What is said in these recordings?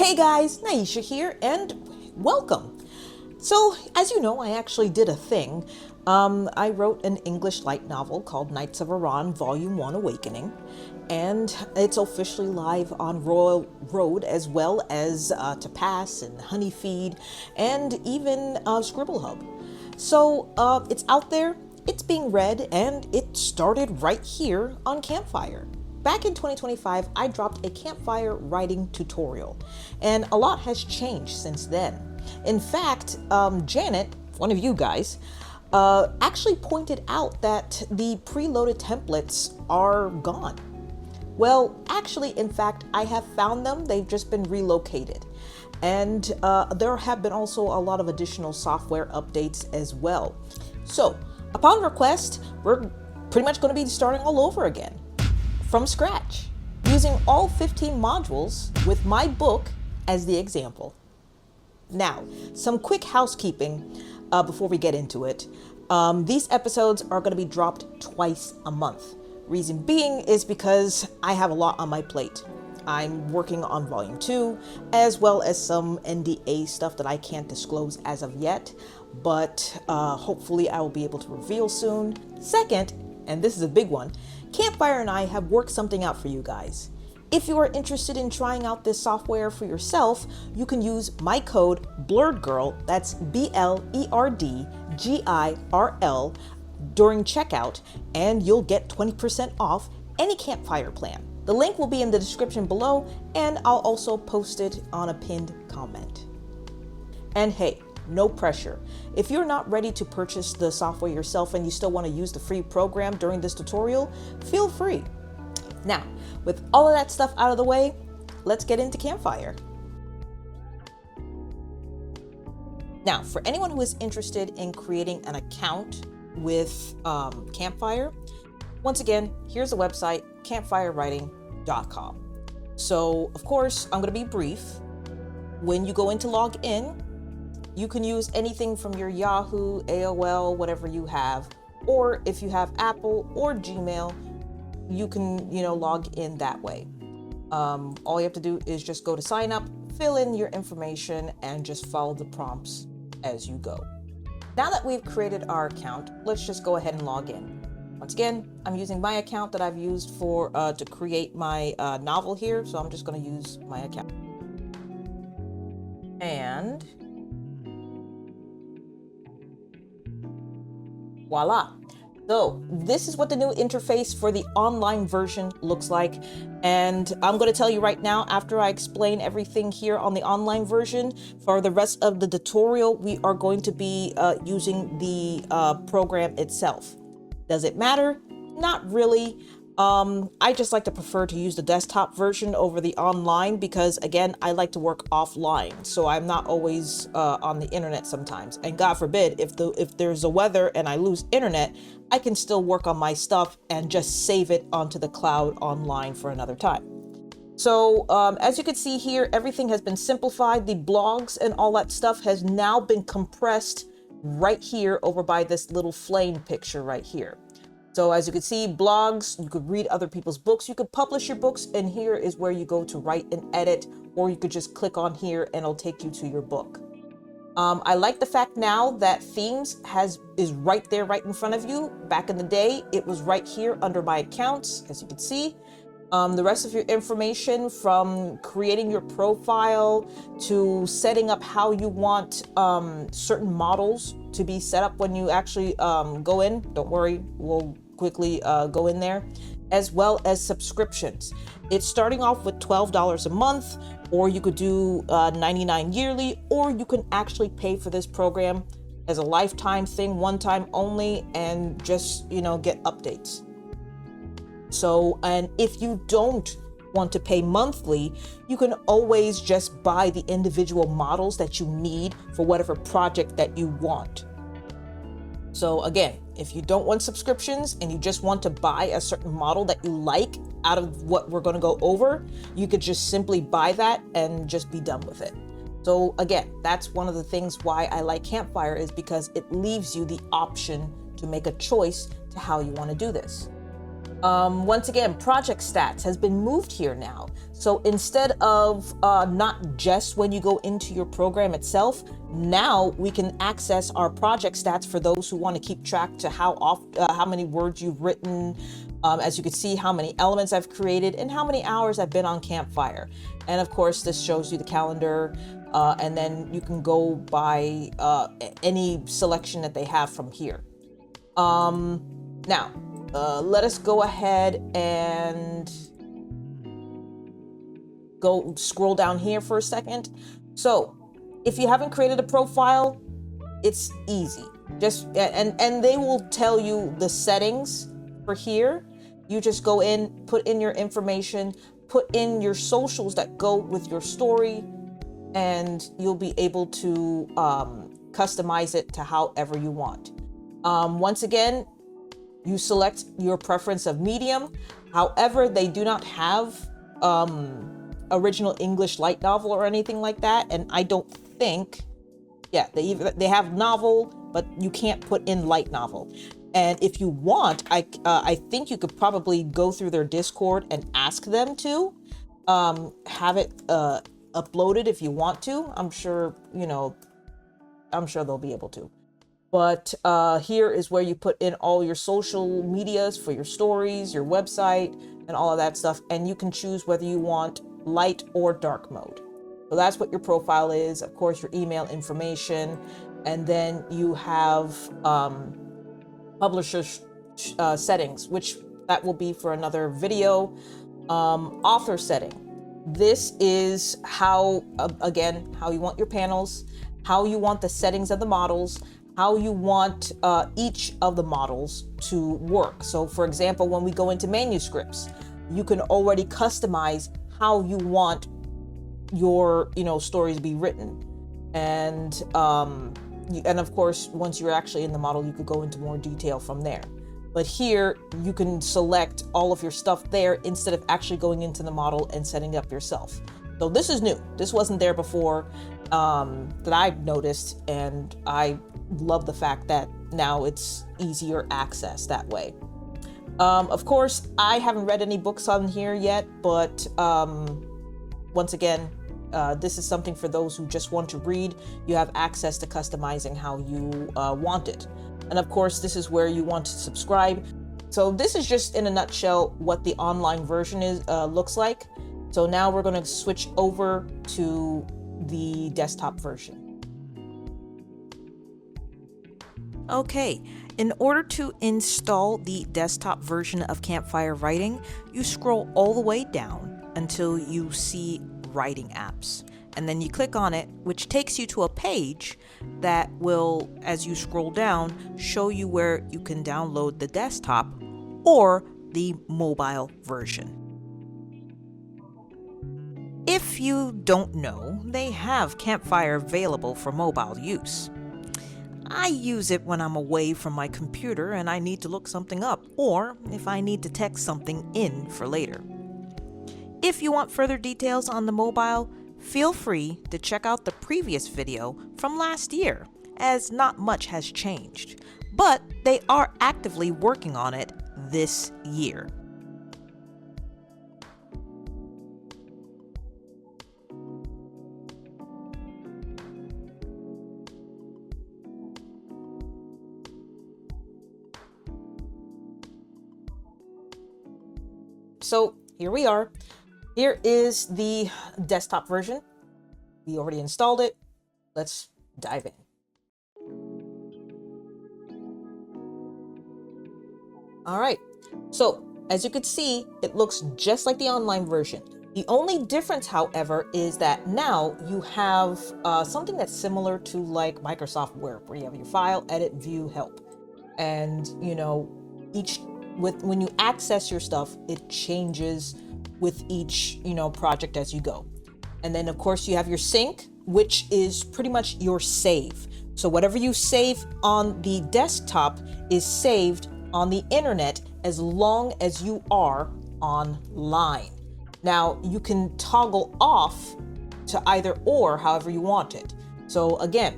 Hey guys, Naisha here, and welcome. So, as you know, I actually did a thing. I wrote an English light novel called Knights of Iran, Volume 1 Awakening, and it's officially live on Royal Road as well as To Pass and Honeyfeed and even Scribble Hub. So, it's out there, it's being read, and it started right here on Campfire. Back in 2025, I dropped a campfire writing tutorial, and a lot has changed since then. In fact, Janet, one of you guys, actually pointed out that the preloaded templates are gone. Well, actually, in fact, I have found them. They've just been relocated. And there have been also a lot of additional software updates as well. So, upon request, we're pretty much going to be starting all over again, from scratch, using all 15 modules with my book as the example. Now, some quick housekeeping before we get into it. These episodes are going to be dropped twice a month. Reason being is because I have a lot on my plate. I'm working on Volume 2, as well as some NDA stuff that I can't disclose as of yet, but hopefully I will be able to reveal soon. Second, and this is a big one, Campfire and I have worked something out for you guys. If you are interested in trying out this software for yourself, you can use my code BLERDGIRL, that's BLERDGIRL, during checkout, and you'll get 20% off any Campfire plan. The link will be in the description below, and I'll also post it on a pinned comment. And hey, no pressure. If you're not ready to purchase the software yourself and you still want to use the free program during this tutorial, feel free. Now, with all of that stuff out of the way, let's get into Campfire. Now, for anyone who is interested in creating an account with Campfire, once again, here's the website, campfirewriting.com. So, of course, I'm going to be brief. When you go in to log in, you can use anything from your Yahoo, AOL, whatever you have, or if you have Apple or Gmail, you can, log in that way. All you have to do is just go to sign up, fill in your information, and just follow the prompts as you go. Now that we've created our account, let's just go ahead and log in. Once again, I'm using my account that I've used for to create my novel here, so I'm just going to use my account. And voila. So this is what the new interface for the online version looks like. And I'm going to tell you right now, after I explain everything here on the online version, for the rest of the tutorial, we are going to be using the program itself. Does it matter? Not really. I just like to prefer to use the desktop version over the online because, again, I like to work offline, so I'm not always on the internet sometimes. And God forbid, if there's a weather and I lose internet, I can still work on my stuff and just save it onto the cloud online for another time. So as you can see here, everything has been simplified. The blogs and all that stuff has now been compressed right here over by this little flame picture right here. So as you can see, blogs, you could read other people's books, you could publish your books, and here is where you go to write and edit, or you could just click on here and it'll take you to your book. I like the fact now that themes is right there, right in front of you. Back in the day, it was right here under my accounts, as you can see. The rest of your information, from creating your profile to setting up how you want certain models to be set up when you actually go in. Don't worry, we'll quickly go in there, as well as subscriptions. It's starting off with $12 a month, or you could do $99 yearly, or you can actually pay for this program as a lifetime thing, one time only, and just, get updates. So, and if you don't want to pay monthly, you can always just buy the individual models that you need for whatever project that you want. So again, if you don't want subscriptions and you just want to buy a certain model that you like out of what we're going to go over, you could just simply buy that and just be done with it. So again, that's one of the things why I like Campfire, is because it leaves you the option to make a choice to how you want to do this. Once again, project stats has been moved here now. So instead of not just when you go into your program itself, now we can access our project stats for those who want to keep track to how many words you've written. As you can see, how many elements I've created and how many hours I've been on Campfire. And of course, this shows you the calendar, and then you can go by any selection that they have from here. Now, let us go ahead and go scroll down here for a second. So if you haven't created a profile, it's easy. And they will tell you the settings for here. You just go in, put in your information, put in your socials that go with your story, and you'll be able to customize it to however you want. Once again, you select your preference of medium. However, they do not have original English light novel or anything like that. And I don't think, yeah, they have novel, but you can't put in light novel. And if you want, I think you could probably go through their Discord and ask them to have it uploaded if you want to. I'm sure they'll be able to. But here is where you put in all your social medias for your stories, your website, and all of that stuff. And you can choose whether you want light or dark mode. So that's what your profile is. Of course, your email information. And then you have publisher settings, which that will be for another video. Author setting. This is how, again, how you want your panels, how you want the settings of the models, how you want each of the models to work. So for example, when we go into manuscripts, you can already customize how you want your stories to be written. And of course, once you're actually in the model, you could go into more detail from there. But here you can select all of your stuff there instead of actually going into the model and setting it up yourself. So this is new. This wasn't there before that I've noticed, and I love the fact that now it's easier access that way. Of course, I haven't read any books on here yet, but once again, this is something for those who just want to read. You have access to customizing how you want it. And of course, this is where you want to subscribe. So this is just in a nutshell what the online version looks like. So now we're going to switch over to the desktop version. Okay, in order to install the desktop version of Campfire Writing, you scroll all the way down until you see Writing Apps. And then you click on it, which takes you to a page that will, as you scroll down, show you where you can download the desktop or the mobile version. If you don't know, they have Campfire available for mobile use. I use it when I'm away from my computer and I need to look something up, or if I need to text something in for later. If you want further details on the mobile, feel free to check out the previous video from last year, as not much has changed, but they are actively working on it this year. So here we are. Here is the desktop version. We already installed it. Let's dive in. All right. So as you can see, it looks just like the online version. The only difference, however, is that now you have something that's similar to like Microsoft Word, where you have your file, edit, view, help. And, when you access your stuff, it changes with each, project as you go. And then of course you have your sync, which is pretty much your save. So whatever you save on the desktop is saved on the internet as long as you are online. Now you can toggle off to either or however you want it. So again,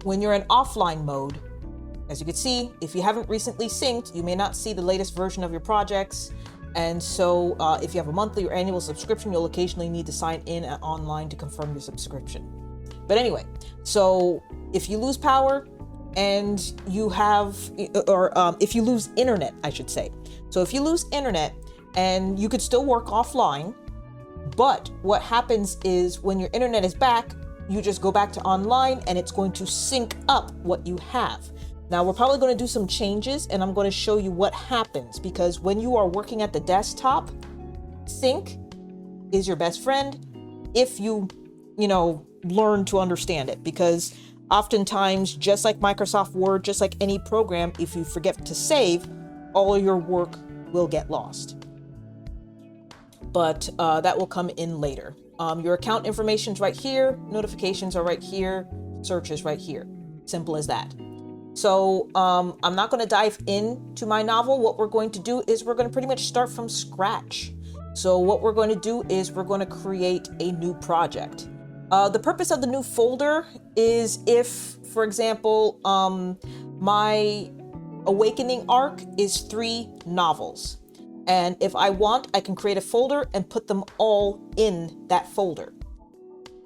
when you're in offline mode, As you can see, if you haven't recently synced, you may not see the latest version of your projects. And so if you have a monthly or annual subscription, you'll occasionally need to sign in online to confirm your subscription. But anyway, so if you lose power and you have, or if you lose internet, I should say. So if you lose internet and you could still work offline, but what happens is when your internet is back, you just go back to online and it's going to sync up what you have. Now we're probably going to do some changes and I'm going to show you what happens, because when you are working at the desktop, sync is your best friend if you learn to understand it, because oftentimes, just like Microsoft Word, just like any program, if you forget to save, all of your work will get lost. But that will come in later. Your account information is right here, notifications are right here, search is right here. Simple as that. So I'm not going to dive into my novel. What we're going to do is we're going to pretty much start from scratch. So what we're going to do is we're going to create a new project. The purpose of the new folder is if, for example, my awakening arc is 3 novels. And if I want, I can create a folder and put them all in that folder.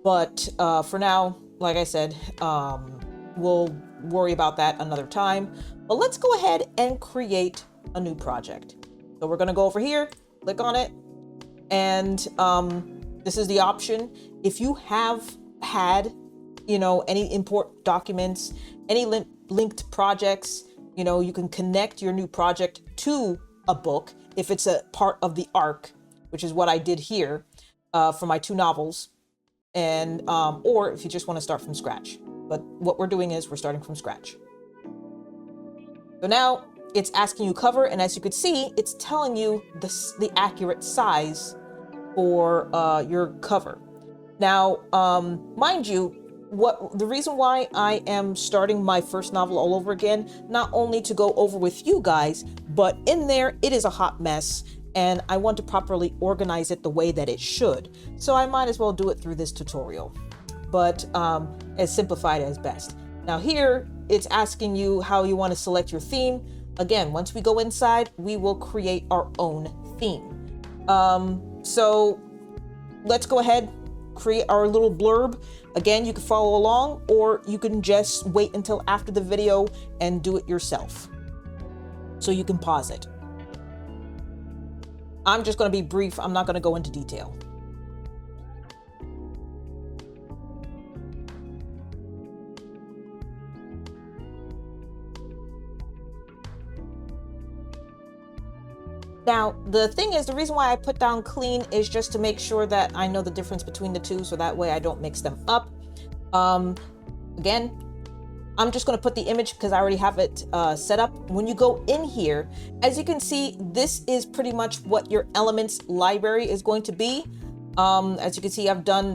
But for now, like I said, we'll worry about that another time. But let's go ahead and create a new project. So we're going to go over here, click on it. And this is the option. If you have had, any import documents, any linked projects, you can connect your new project to a book if it's a part of the arc, which is what I did here for my 2 novels, and or if you just want to start from scratch. But what we're doing is we're starting from scratch. So now it's asking you cover, and as you could see, it's telling you the accurate size for your cover. Now, mind you, the reason why I am starting my first novel all over again, not only to go over with you guys, but in there it is a hot mess and I want to properly organize it the way that it should. So I might as well do it through this tutorial, but as simplified as best. Now here it's asking you how you want to select your theme. Again, once we go inside, we will create our own theme. So let's go ahead, create our little blurb. Again, you can follow along, or you can just wait until after the video and do it yourself. So you can pause it. I'm just going to be brief. I'm not going to go into detail. Now, the thing is, the reason why I put down clean is just to make sure that I know the difference between the two, so that way I don't mix them up. Again, I'm just going to put the image because I already have it set up. When you go in here, as you can see, this is pretty much what your elements library is going to be. As you can see,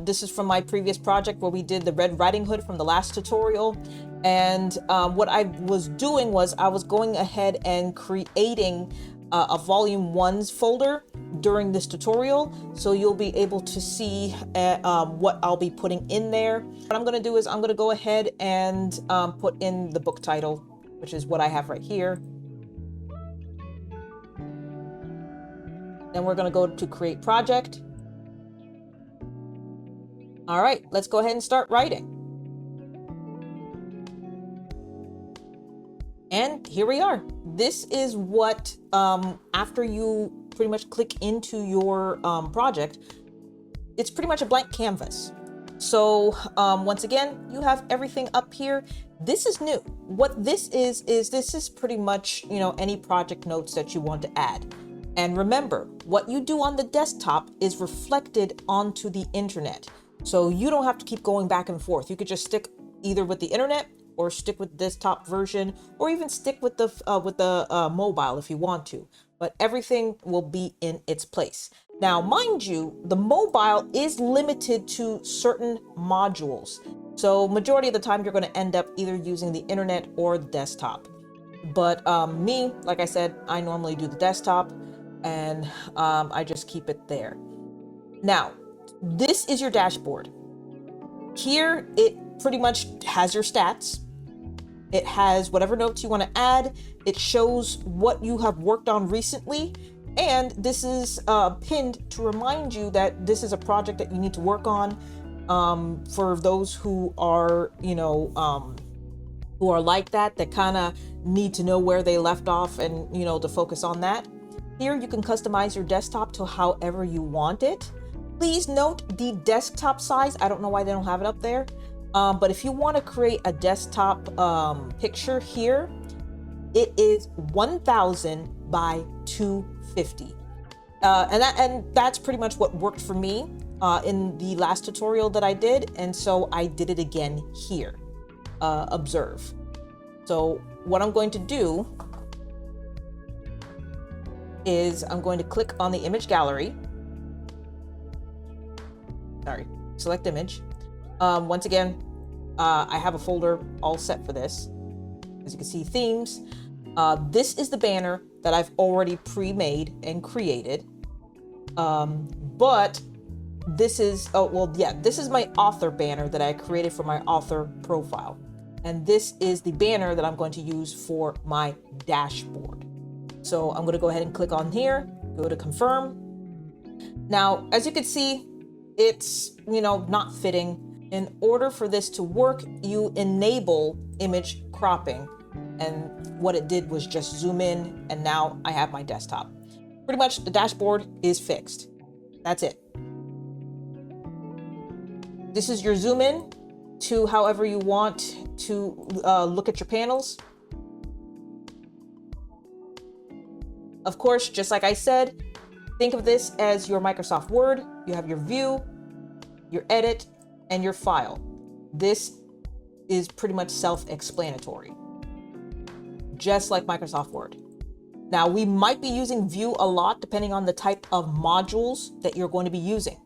this is from my previous project where we did the Red Riding Hood from the last tutorial. And what I was doing was I was going ahead and creating a volume 1's folder during this tutorial, so you'll be able to see what I'll be putting in there. What I'm going to do is I'm going to go ahead and put in the book title, which is what I have right here. Then we're going to go to create project. All right, let's go ahead and start writing. And here we are. This is what, after you pretty much click into your project, it's pretty much a blank canvas. So once again, you have everything up here. This is new. What this is this is pretty much, any project notes that you want to add. And remember, what you do on the desktop is reflected onto the internet. So you don't have to keep going back and forth. You could just stick either with the internet or stick with the desktop version, or even stick with the mobile if you want to, but everything will be in its place. Now, mind you, the mobile is limited to certain modules. So majority of the time, you're going to end up either using the internet or the desktop. But me, like I said, I normally do the desktop, and I just keep it there. Now, this is your dashboard. Here, it pretty much has your stats. It has whatever notes you want to add. It shows what you have worked on recently. And this is pinned to remind you that this is a project that you need to work on, for those who are, who are like that kind of need to know where they left off and, to focus on that. Here you can customize your desktop to however you want it. Please note the desktop size. I don't know why they don't have it up there. But if you want to create a desktop picture here, it is 1000 by 250. And that's pretty much what worked for me in the last tutorial that I did. And so I did it again here. Observe. So what I'm going to do is I'm going to click on the image gallery. Sorry, select image. Once again, I have a folder all set for this. As you can see, themes. This is the banner that I've already pre-made and created. But this is, this is my author banner that I created for my author profile. And this is the banner that I'm going to use for my dashboard. So I'm going to go ahead and click on here, go to confirm. Now, as you can see, it's, not fitting. In order for this to work, you enable image cropping. And what it did was just zoom in, and now I have my desktop. Pretty much the dashboard is fixed. That's it. This is your zoom in to however you want to look at your panels. Of course, just like I said, think of this as your Microsoft Word. You have your view, your edit, and your file. This is pretty much self-explanatory, just like Microsoft Word. Now, we might be using view a lot depending on the type of modules that you're going to be using.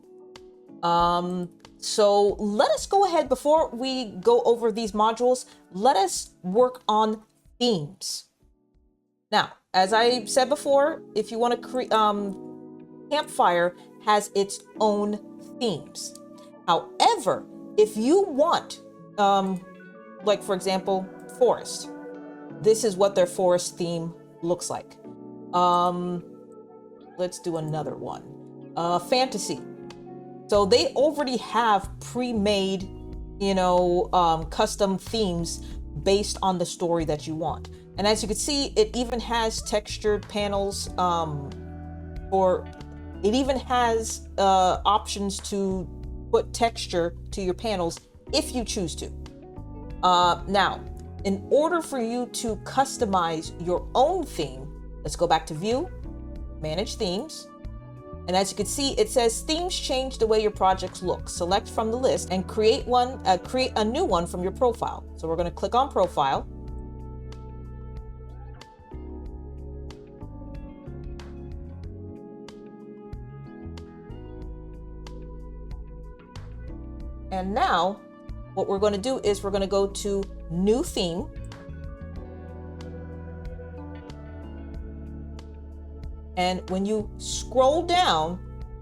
So let us go ahead, before we go over these modules, let us work on themes. Now, as I said before, if you want to create, Campfire has its own themes. However, if you want, like for example, forest, this is what their forest theme looks like. Let's do another one. Fantasy. So they already have pre-made, custom themes based on the story that you want. And as you can see, it even has textured panels, it even has options to put texture to your panels if you choose to. Now, in order for you to customize your own theme, let's go back to View, Manage Themes. And as you can see, it says themes change the way your projects look. Select from the list and create a new one from your profile. So we're going to click on Profile. And now what we're going to do is we're going to go to New Theme. And when you scroll down,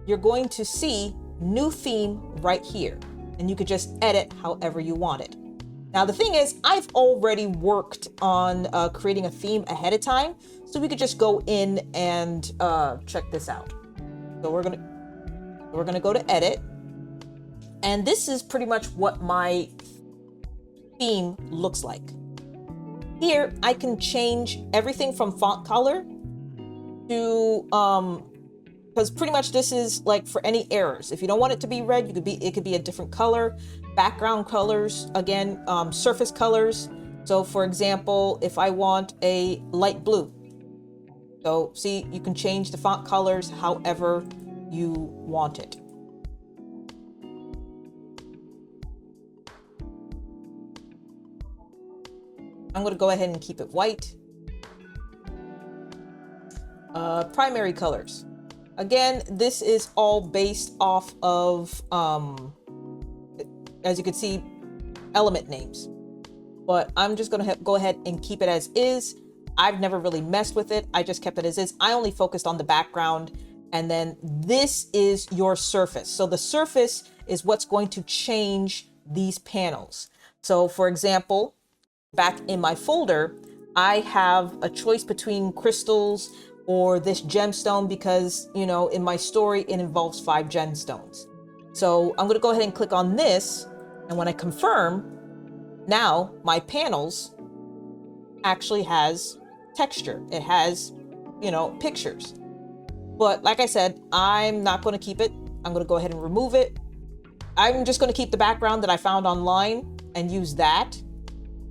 you're going to see New Theme right here. And you could just edit however you want it. Now, the thing is, I've already worked on creating a theme ahead of time. So we could just go in and check this out. So we're going to go to Edit. And this is pretty much what my theme looks like. Here, I can change everything from font color to, because pretty much this is like for any errors. If you don't want it to be red, it could be a different color. Background colors, again, surface colors. So for example, if I want a light blue. So see, you can change the font colors however you want it. I'm going to go ahead and keep it white. Primary colors. Again, this is all based off of, as you can see, element names. But I'm just going to go ahead and keep it as is. I've never really messed with it. I just kept it as is. I only focused on the background. And then this is your surface. So the surface is what's going to change these panels. So for example, back in my folder, I have a choice between crystals or this gemstone because, you know, in my story, it involves 5 gemstones. So I'm going to go ahead and click on this. And when I confirm, now my panels actually has texture. It has, you know, pictures. But like I said, I'm not going to keep it. I'm going to go ahead and remove it. I'm just going to keep the background that I found online and use that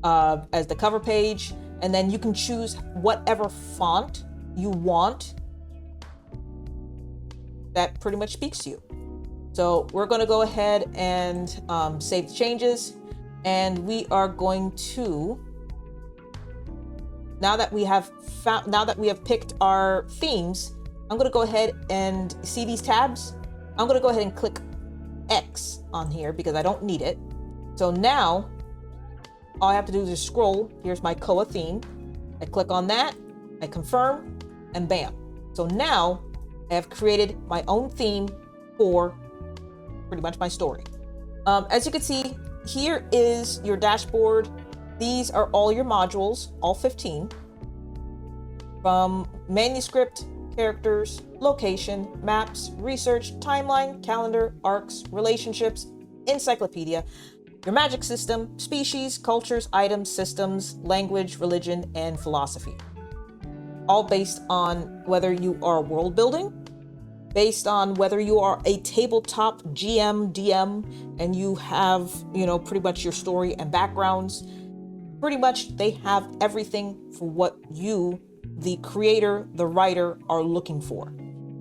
as the cover page. And then you can choose whatever font you want that pretty much speaks to you. So we're going to go ahead and save the changes. And we are going to, now that we have picked our themes, I'm going to go ahead and see these tabs. I'm going to go ahead and click X on here because I don't need it. So now all I have to do is just scroll. Here's my Koa theme. I click on that, I confirm, and bam. So now I have created my own theme for pretty much my story. As you can see, here is your dashboard. These are all your modules, all 15, from manuscript, characters, location, maps, research, timeline, calendar, arcs, relationships, encyclopedia, your magic system, species, cultures, items, systems, language, religion, and philosophy. All based on whether you are world building, based on whether you are a tabletop GM, DM, and you have, you know, pretty much your story and backgrounds. Pretty much they have everything for what you, the creator, the writer, are looking for.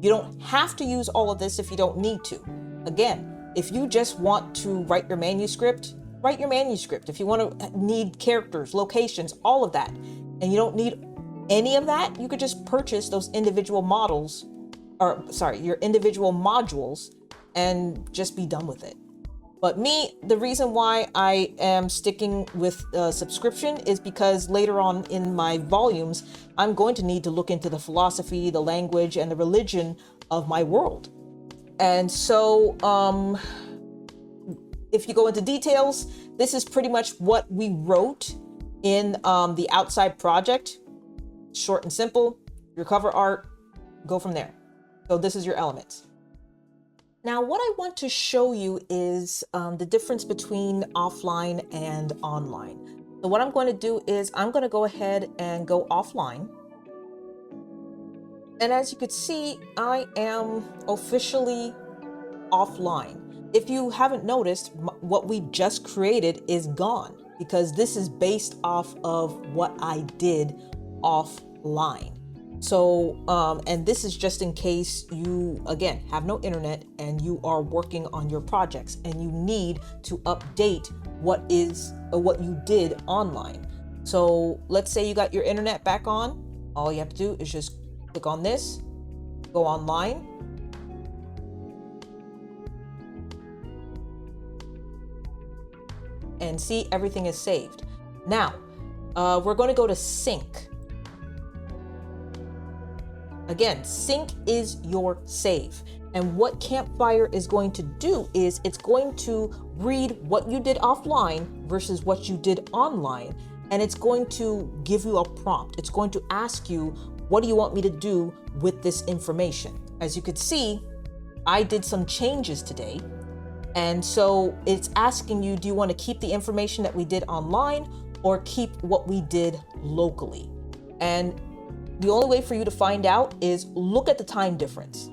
You don't have to use all of this if you don't need to. Again, if you just want to write your manuscript, write your manuscript. If you want to need characters, locations, all of that, and you don't need any of that, you could just purchase those individual models, or sorry, your individual modules, and just be done with it. But me, the reason why I am sticking with a subscription is because later on in my volumes, I'm going to need to look into the philosophy, the language, and the religion of my world. And so, if you go into details, this is pretty much what we wrote in the outside project. Short and simple, your cover art, go from there. So this is your elements. Now, what I want to show you is the difference between offline and online. So what I'm going to do is I'm going to go ahead and go offline. And as you could see, I am officially offline. If you haven't noticed, what we just created is gone because this is based off of what I did offline. So, and this is just in case you, again, have no internet and you are working on your projects and you need to update what you did online. So let's say you got your internet back on. All you have to do is just click on this, go online. And see, everything is saved. Now, we're going to go to sync. Again, sync is your save. And what Campfire is going to do is it's going to read what you did offline versus what you did online. And it's going to give you a prompt. It's going to ask you, what do you want me to do with this information? As you could see, I did some changes today. And so it's asking you, do you want to keep the information that we did online or keep what we did locally? And the only way for you to find out is look at the time difference.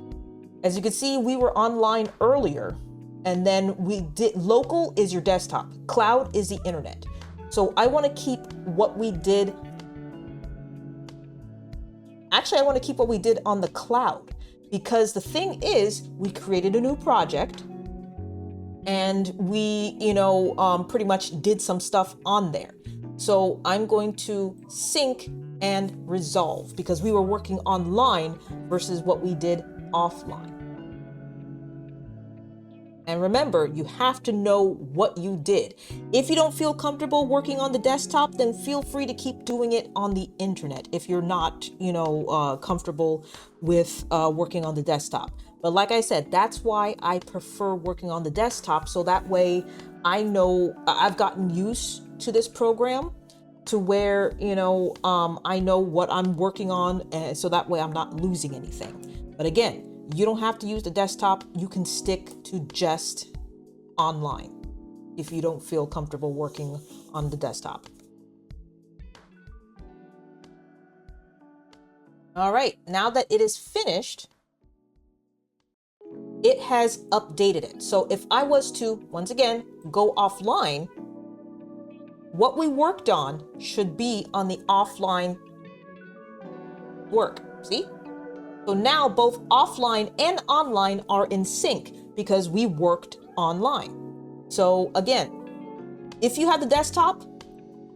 As you can see, we were online earlier, and then we did, local is your desktop, cloud is the internet. So I want to keep what we did. Actually, I want to keep what we did on the cloud, because the thing is, we created a new project and we, pretty much did some stuff on there. So I'm going to sync and resolve because we were working online versus what we did offline. And remember, you have to know what you did. If you don't feel comfortable working on the desktop, then feel free to keep doing it on the internet if you're not, comfortable with working on the desktop. But like I said, that's why I prefer working on the desktop. So that way I know I've gotten used to this program to where, you know, I know what I'm working on, and so that way I'm not losing anything. But again, you don't have to use the desktop. You can stick to just online if you don't feel comfortable working on the desktop. All right, now that it is finished, it has updated it. So if I was to, once again, go offline, what we worked on should be on the offline work. See? So now both offline and online are in sync because we worked online. So again, if you have the desktop,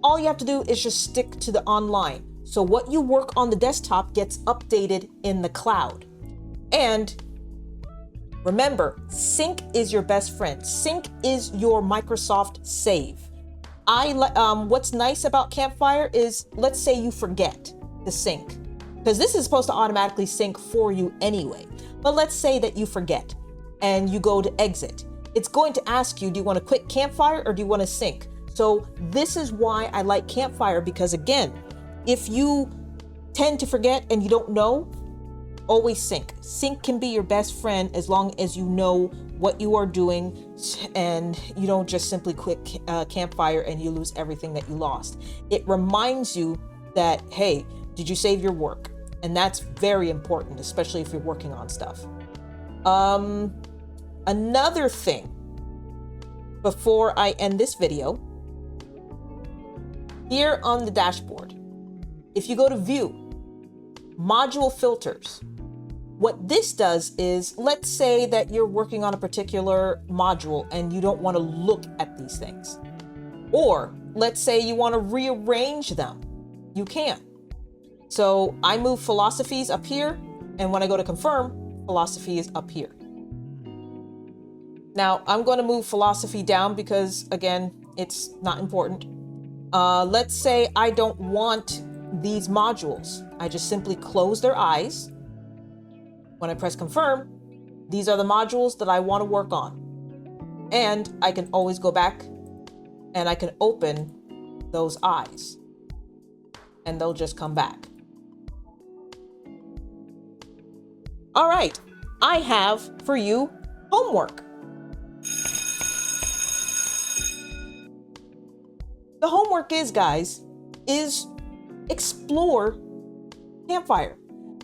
all you have to do is just stick to the online. So what you work on the desktop gets updated in the cloud. And remember, sync is your best friend. Sync is your Microsoft save. What's nice about Campfire is, let's say you forget to sync, because this is supposed to automatically sync for you anyway. But let's say that you forget and you go to exit. It's going to ask you, do you want to quit Campfire or do you want to sync? So this is why I like Campfire, because again, if you tend to forget and you don't know, always sync. Sync can be your best friend as long as you know what you are doing and you don't just simply quit Campfire and you lose everything that you lost. It reminds you that, hey, did you save your work? And that's very important, especially if you're working on stuff. Another thing before I end this video, here on the dashboard, if you go to View, Module Filters, what this does is, let's say that you're working on a particular module and you don't want to look at these things. Or let's say you want to rearrange them. You can. So I move philosophies up here, and when I go to confirm, philosophy is up here. Now I'm going to move philosophy down because, again, it's not important. Let's say I don't want these modules. I just simply close their eyes. When I press confirm, these are the modules that I want to work on. And I can always go back and I can open those eyes and they'll just come back. All right, I have for you homework. The homework is, guys, is explore Campfire,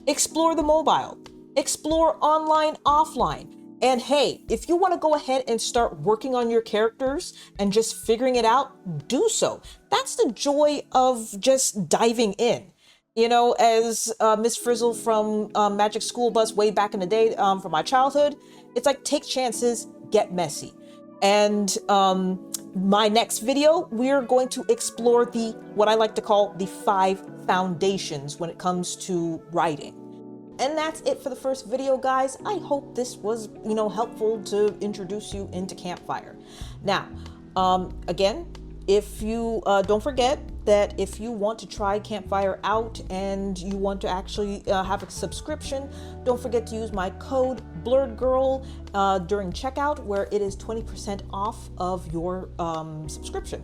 explore the mobile, explore online, offline. And hey, if you want to go ahead and start working on your characters and just figuring it out, do so. That's the joy of just diving in. You know, as Miss Frizzle from Magic School Bus way back in the day from my childhood, it's like, take chances, get messy. And my next video, we're going to explore what I like to call the 5 foundations when it comes to writing. And that's it for the first video, guys. I hope this was, helpful to introduce you into Campfire. Now, again, if you don't forget that if you want to try Campfire out and you want to actually have a subscription, don't forget to use my code BlerdGirl during checkout, where it is 20% off of your subscription.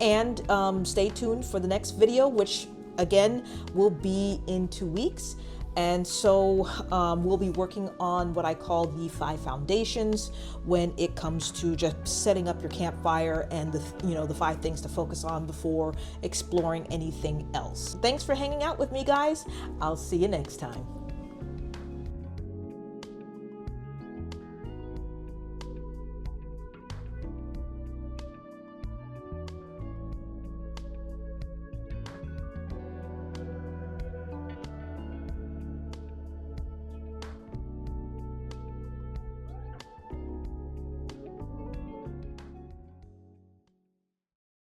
And stay tuned for the next video, which again will be in 2 weeks. And so we'll be working on what I call the 5 foundations when it comes to just setting up your Campfire and the 5 things to focus on before exploring anything else. Thanks for hanging out with me, guys. I'll see you next time.